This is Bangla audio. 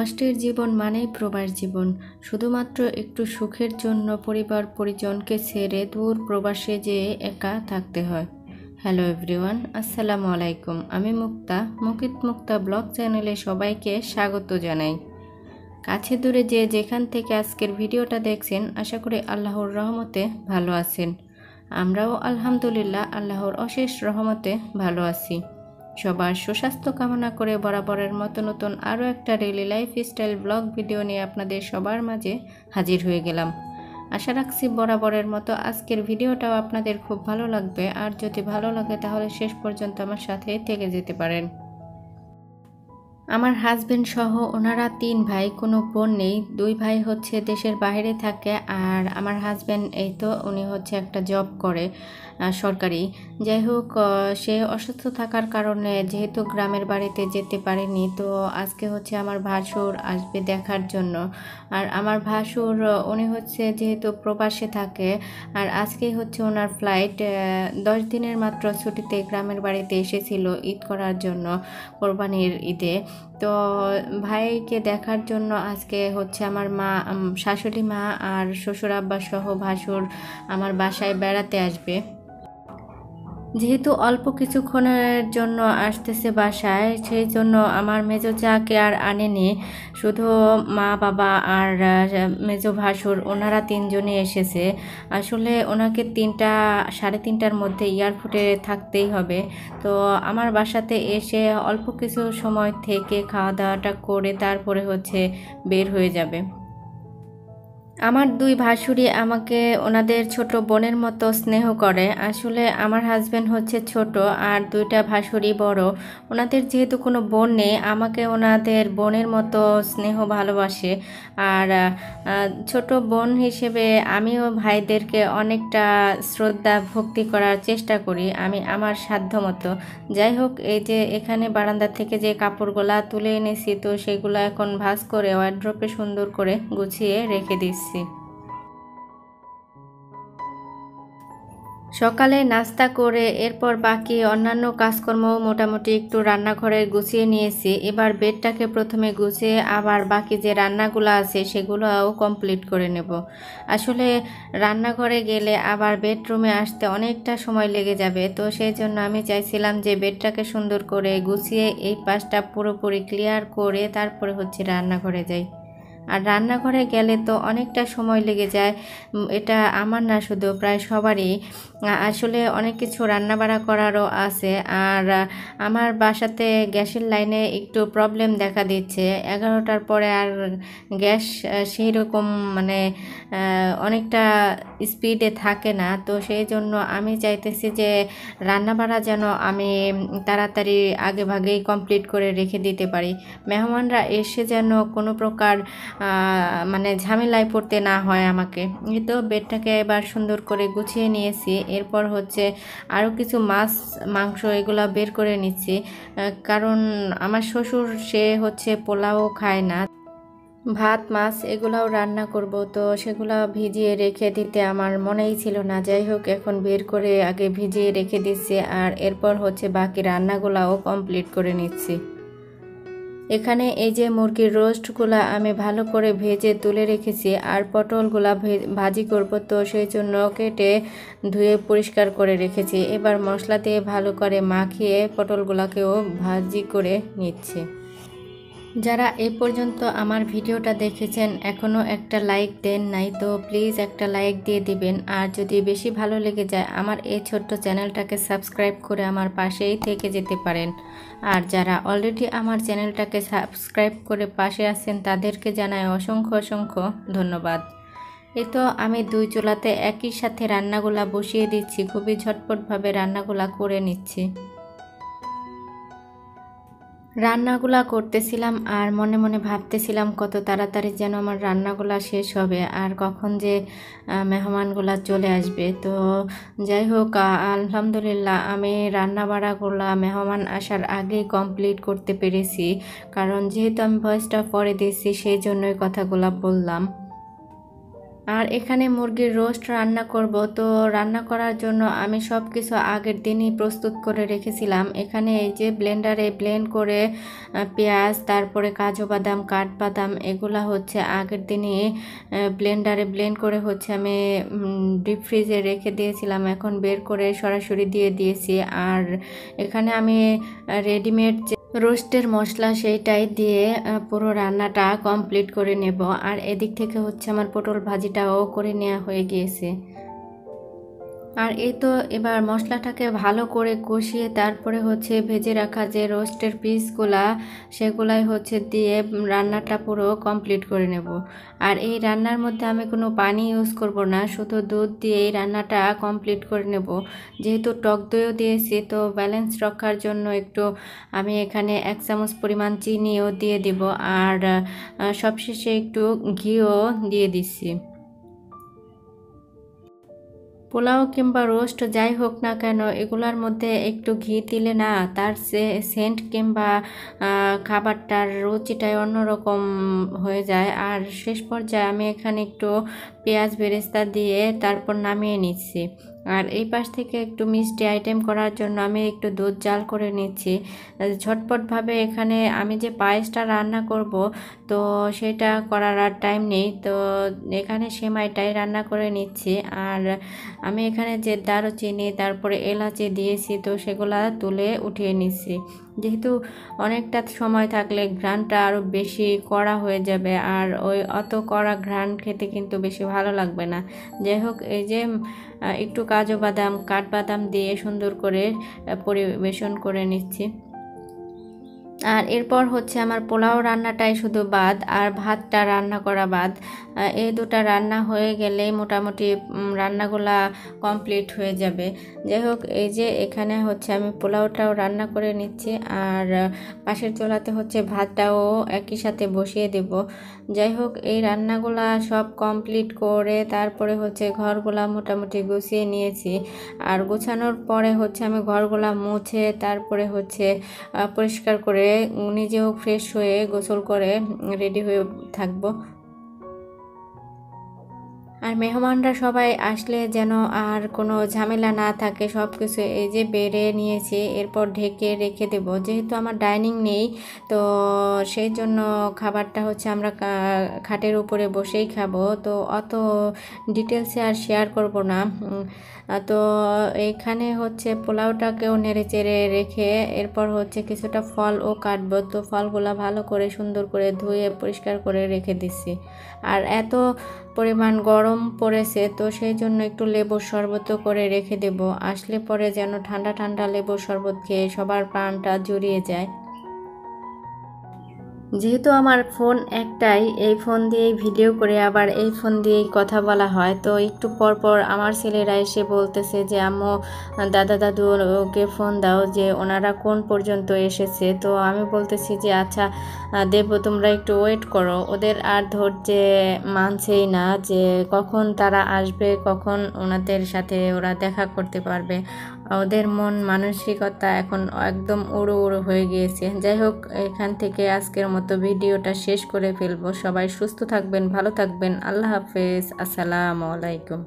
কষ্টের জীবন মানেই প্রবাস জীবন। শুধুমাত্র একটু সুখের জন্য পরিবার পরিজনকে ছেড়ে দূর প্রবাসে যেয়ে একা থাকতে হয়। হ্যালো এভরিওয়ান, আসসালামু আলাইকুম। আমি মুক্তা, মুক্তা ব্লগ চ্যানেলে সবাইকে স্বাগত জানাই। কাছে দূরে যে যেখান থেকে আজকের ভিডিওটা দেখছেন, আশা করি আল্লাহর রহমতে ভালো আছেন। আমরাও আলহামদুলিল্লাহ আল্লাহর অশেষ রহমতে ভালো আছি। সবার সুস্বাস্থ্য কামনা করে বরাবরের মতো নতুন আরও একটা daily life style blog video নিয়ে আপনাদের সবার মাঝে হাজির হয়ে গেলাম। আশা রাখছি বরাবরের মতো আজকের ভিডিওটাও আপনাদের খুব ভালো লাগবে, আর যদি ভালো লাগে তাহলে শেষ পর্যন্ত আমার সাথে থেকে যেতে পারেন। আমার হাজবেন্ড সহ ওনারা 3 ভাই, কোনো বোন নেই। 2 ভাই হচ্ছে দেশের বাইরে থাকে, আর আমার হাজবেন্ড এই তো উনি হচ্ছে একটা জব করে সরকারি। যাই হোক, সে অসুস্থ থাকার কারণে যেহেতু গ্রামের বাড়িতে যেতে পারেনি, তো আজকে হচ্ছে আমার ভাসুর আসবে দেখার জন্য। আর আমার ভাসুর উনি হচ্ছে যেহেতু প্রবাসে থাকে, আর আজকেই হচ্ছে ওনার ফ্লাইট। 10 দিনের মাত্র ছুটিতে গ্রামের বাড়িতে এসেছিল ঈদ করার জন্য, কোরবানির ঈদে। তো ভাইকে দেখার জন্য আজকে হচ্ছে আমার মা, শাশুড়ি মা আর শ্বশুর আব্বা সহ ভাসুর আমার বাসায় বেড়াতে আসবে। যেহেতু অল্প কিছুক্ষণের জন্য আসতেছে বাসায়, সেই জন্য আমার মেজো যাকে আর আনেনি, শুধু মা বাবা আর মেজো ভাসুর ওনারা 3 জনই এসেছে। আসলে ওনাকে 3:30টার মধ্যে এয়ারপোর্টে থাকতেই হবে। তো আমার বাসাতে এসে অল্প কিছু সময় থেকে খাওয়া দাওয়াটা করে তারপরে হচ্ছে বের হয়ে যাবে। আমার 2 ভাসুরই আমাকে ওনাদের ছোট বোনের মতো স্নেহ করে। আসলে আমার হাজবেন্ড হচ্ছে ছোট, আর 2টা ভাসুরই বড়। ওনাদের যেহেতু কোনো বোন নেই, আমাকে ওনাদের বোনের মতো স্নেহ ভালোবাসে। আর ছোট বোন হিসেবে আমিও ভাইদেরকে অনেকটা শ্রদ্ধা ভক্তি করার চেষ্টা করি আমি আমার সাধ্য মতো। যাই হোক, এই যে এখানে বারান্দা থেকে যে কাপড়গুলা তুলে এনেছি, তো সেগুলো এখন ভাঁজ করে ওয়ার্ড্রপে সুন্দর করে গুছিয়ে রেখে দিচ্ছি। সকালে নাস্তা করে এরপর বাকি অন্যান্য কাজকর্ম মোটামুটি একটু রান্নাঘরে গুছিয়ে নিয়েছি। এবার বেডটাকে প্রথমে গুছিয়ে আবার বাকি যে রান্নাগুলো আছে সেগুলোও কমপ্লিট করে নেব। আসলে রান্নাঘরে গেলে আবার বেডরুমে আসতে অনেকটা সময় লেগে যাবে, তো সেই জন্য আমি চাইছিলাম যে বেডটাকে সুন্দর করে গুছিয়ে এই পাশটা পুরোপুরি ক্লিয়ার করে তারপরে হচ্ছে রান্নাঘরে যাই। আর রান্নাঘরে গেলে তো অনেকটা সময় লেগে যায়, এটা আমার না শুধু প্রায় সবারই। আসলে অনেক কিছু রান্নাবাড়া করারও আছে। আর আমার বাসাতে গ্যাসের লাইনে একটু প্রবলেম দেখা দিচ্ছে। 11টার পরে আর গ্যাস সেই রকম মানে অনেকটা স্পিডে থাকে না। তো সেই জন্য আমি চাইতেছি যে রান্নাবাড়া যেন আমি তাড়াতাড়ি আগে ভাগেই কমপ্লিট করে রেখে দিতে পারি, মেহমানরা এসে যেন কোনো প্রকার মানে ঝামেলায় পড়তে না হয় আমাকে। এই তো বেডটাকে এবার সুন্দর করে গুছিয়ে নিয়েছি। এরপর হচ্ছে আরও কিছু মাছ মাংস এগুলো বের করে নিচ্ছি, কারণ আমার শ্বশুর সে হচ্ছে পোলাও খায় না, ভাত মাছ এগুলাও রান্না করব, তো সেগুলো ভিজিয়ে রেখে দিতে আমার মনেই ছিল না। যাই হোক, এখন বের করে আগে ভিজিয়ে রেখে দিচ্ছি, আর এরপর হচ্ছে বাকি রান্নাগুলাও কমপ্লিট করে নিচ্ছি। এখানে এই যে মুরগির রোস্টগুলা আমি ভালো করে ভেজে তুলে রেখেছি, আর পটলগুলা ভাজি করব, তো সেই জন্য কেটে ধুয়ে পরিষ্কার করে রেখেছি। এবার মশলা দিয়ে ভালো করে মাখিয়ে পটলগুলাকেও ভাজি করে নিচ্ছি। যারা এই পর্যন্ত আমার ভিডিওটা দেখেছেন এখনও একটা লাইক দেন নাই, তো প্লিজ একটা লাইক দিয়ে দিবেন। আর যদি বেশি ভালো লেগে যায় আমার এই ছোট্ট চ্যানেলটাকে সাবস্ক্রাইব করে আমার পাশেই থেকে যেতে পারেন। আর যারা অলরেডি আমার চ্যানেলটাকে সাবস্ক্রাইব করে পাশে আছেন তাদেরকে জানাই অসংখ্য অসংখ্য ধন্যবাদ। এই তো আমি 2 চুলাতে একই সাথে রান্নাগুলা বসিয়ে দিচ্ছি, খুবই ঝটপটভাবে রান্নাগুলা করে নিচ্ছি। রান্নাগুলা করতেছিলাম আর মনে মনে ভাবতেছিলাম কত তাড়াতাড়ি যেন আমার রান্নাগুলা শেষ হবে আর কখন যে মেহমানগুলা চলে আসবে। তো যাই হোক, আলহামদুলিল্লাহ আমি রান্নাবাড়াগুলা মেহমান আসার আগেই কমপ্লিট করতে পেরেছি, কারণ যেহেতু আমি ভয়েসটা পরে দিয়েছি সেই জন্যই কথাগুলা বললাম। আর এখানে মুরগির রোস্ট রান্না করব। তো রান্না করার জন্য আমি সব কিছু আগের দিনই প্রস্তুত করে রেখেছিলাম। এখানে এই যে ব্লেন্ডারে ব্লেন্ড করে পেঁয়াজ, তারপরে কাজু বাদাম, কাঠবাদাম এগুলা হচ্ছে আগের দিনই ব্লেন্ডারে ব্লেন্ড করে হচ্ছে আমি ডিপ ফ্রিজে রেখে দিয়েছিলাম। এখন বের করে সরাসরি দিয়ে দিয়েছি। আর এখানে আমি রেডিমেড রোস্টের মশলা সেইটাই দিয়ে পুরো রান্নাটা কমপ্লিট করে নেব। আর এদিক থেকে হচ্ছে আমার পটল ভাজিটাও করে নেওয়া হয়ে গিয়েছে। আর এই তো এবার মশলাটাকে ভালো করে কষিয়ে তারপরে হচ্ছে ভেজে রাখা যে রোস্টের পিসগুলা সেগুলাই হচ্ছে দিয়ে রান্নাটা পুরো কমপ্লিট করে নেব। আর এই রান্নার মধ্যে আমি কোনো পানি ইউজ করব না, শুধু দুধ দিয়ে এই রান্নাটা কমপ্লিট করে নেব। যেহেতু টক দইও দিয়েছি তো ব্যালেন্স রক্ষার জন্য একটু আমি এখানে 1 চামচ পরিমাণ চিনিও দিয়ে দিব। আর সবশেষে একটু ঘিও দিয়ে দিচ্ছি। পোলাও কিংবা রোস্ট যাই হোক না কেন এগুলার মধ্যে একটু ঘি দিলে না তার সেন্ট কিংবা খাবারটার রুচিটাই অন্যরকম হয়ে যায়। আর শেষ পর্যায়ে আমি এখানে একটু পেঁয়াজ বেরেস্তা দিয়ে তারপর নামিয়ে নিচ্ছি। আর এই পাশ থেকে একটু মিষ্টি আইটেম করার জন্য আমি একটু দুধ জাল করে নিচ্ছি ঝটপটভাবে। এখানে আমি যে পায়েসটা রান্না করব তো সেটা করার আর টাইম নেই, তো এখানে সেমাইটাই রান্না করে নিচ্ছি। আর আমি এখানে যে দারুচিনি তারপরে এলাচি দিয়েছি তো সেগুলা তুলে উঠিয়ে নিচ্ছি। যেহেতু অনেকটা সময় থাকলে ঘ্রাণটা আরও বেশি কড়া হয়ে যাবে, আর ওই অত কড়া ঘ্রাণ খেতে কিন্তু বেশি ভালো লাগবে না। যাই হোক এই যে একটু কাজু বাদাম, কাঠবাদাম দিয়ে সুন্দর করে পরিবেশন করে নিচ্ছি। আর এরপর হচ্ছে আমার পোলাও রান্নাটাই শুধু বাদ, আর ভাতটা রান্না করা বাদ। এই দুটা রান্না হয়ে গেলে মোটামুটি রান্নাগুলা কমপ্লিট হয়ে যাবে। যাই হোক এই যে এখানে হচ্ছে আমি পোলাওটাও রান্না করে নিচ্ছি, আর পাশের চুলাতে হচ্ছে ভাতটাও একই সাথে বসিয়ে দেব। যাই হোক এই রান্নাগুলা সব কমপ্লিট করে তারপরে হচ্ছে ঘরগুলা মোটামুটি গুছিয়ে নিয়েছি। আর গোছানোর পরে হচ্ছে আমি ঘরগুলা মুছে তারপরে হচ্ছে পরিষ্কার করে নিজেও ফ্রেশ হয়ে গোসল করে রেডি হয়ে থাকবো। আর মেহমানরা সবাই আসলে যেন আর কোনো ঝামেলা না থাকে, সব কিছু এই যে বেড়ে নিয়েছি, এরপর ঢেকে রেখে দেব। যেহেতু আমার ডাইনিং নেই তো সেই জন্য খাবারটা হচ্ছে আমরা খাটের উপরে বসেই খাবো, তো অত ডিটেলসে আর শেয়ার করব না। তো এখানে হচ্ছে পোলাওটাকেও নেড়ে চেড়ে রেখে এরপর হচ্ছে কিছুটা ফলও কাটবো। তো ফলগুলা ভালো করে সুন্দর করে ধুয়ে পরিষ্কার করে রেখে দিচ্ছি। আর এত পরিমাণ গরম পড়েছে তো সেই জন্য একটু লেবুর শরবত করে রেখে দেব, আসলে পরে যেন ঠান্ডা ঠান্ডা লেবুর শরবত খেয়ে সবার প্রাণটা জুড়িয়ে যায়। যেহেতু আমার ফোন একটাই, এই ফোন দিয়েই ভিডিও করে আবার এই ফোন দিয়েই কথা বলা হয়, তো একটু পর পর আমার ছেলেরা এসে বলতেছে যে আম্মু দাদা দাদুকে ফোন দাও যে ওনারা কোন পর্যন্ত এসেছে। তো আমি বলতেছি যে আচ্ছা দেব, তোমরা একটু ওয়েট করো। ওদের আর ধৈর্যে মানছেই না যে কখন তারা আসবে, কখন ওনাদের সাথে ওরা দেখা করতে পারবে। ওদের মন মানসিকতা এখন একদম উড়ো উড়ো হয়ে গিয়েছে। যাই হোক এখান থেকে আজকের মতো ভিডিওটা শেষ করে ফেলবো। সবাই সুস্থ থাকবেন, ভালো থাকবেন। আল্লাহ হাফেজ, আসসালামু আলাইকুম।